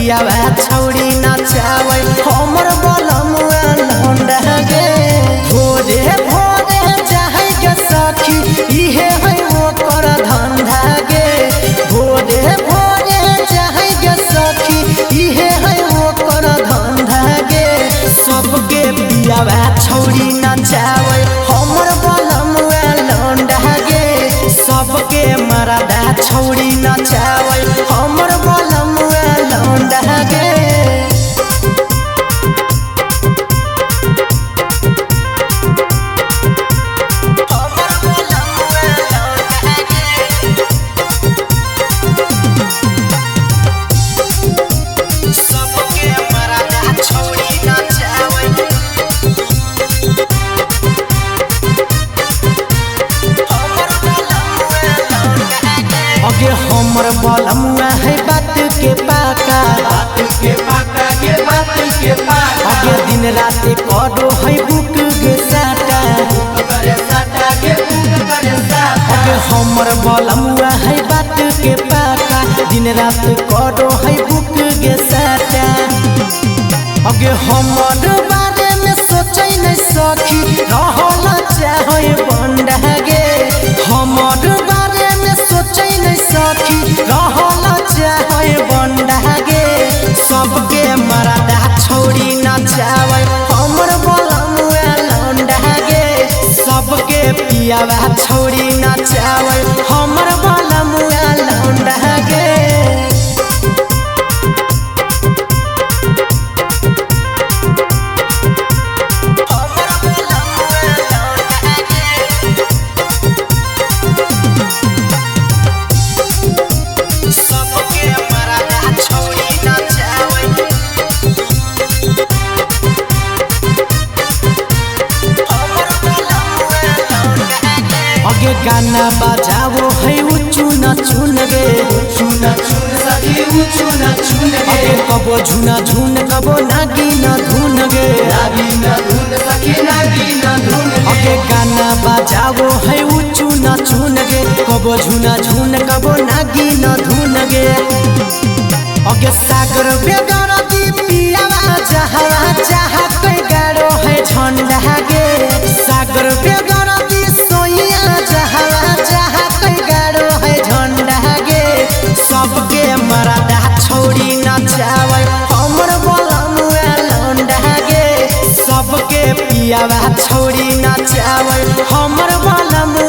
पियावा छौड़ी नचावे हमर बलमुआ लौंडा गे। भोरे भोरे जाहे गे सखी इहे है ओकर धंधा गे। भोरे भोरे जाहे गे सखी इहे है ओकर धंधा गे। सबके पियावा छौड़ी नचावे हमर बलमुआ लौंडा गे। सबके मरदा छौड़ी नचावे हमर बलमुआ लौंडा गे। हमर बलमुआ है बात के पाका, बात के पाका के बात के पाका। अगे दिन रात करो है बुक गे साटा, करे साटा के बुक करे साटा। अगे हमर बलमुआ है बात के पाका, दिन रात करो है बुक गे साटा। अगे हमर बारे में सोचै नहीं सखी रहल चाहे बंडा गे। हमर बारे में सोचै नहीं सखी रहल चाहे बंडा गे। सबके मरदा छौड़ी नचावे हमर बलमुआ लौंडा गे। सबके पियावा छौड़ी नचावे हमर बलमुआ लौंडा गे। अगे गाना बजावो है चुन चुन गे। चुन चुन सखी चुन चुन गे। अगे कबो झुना झुन कबो नागी न धुन गे। नागी न धुन सखी नागी न धुन गे। अगे गाना बजावो है चुन चुन गे। कबो झुना झुन कबो नागी न धुन गे। अगे सागर बेगर दी पियावा जहाँ जहाँ कोई गाड़ो है झंडा गे। सागर बेगर दी सोइया जहाँ जहाँ कोई गाड़ो है झंडा गे। सबके मरदा छौड़ी नचावे हमर बलमुआ लौंडा गे। सबके पियावा छौड़ी नचावे हमर बलमुआ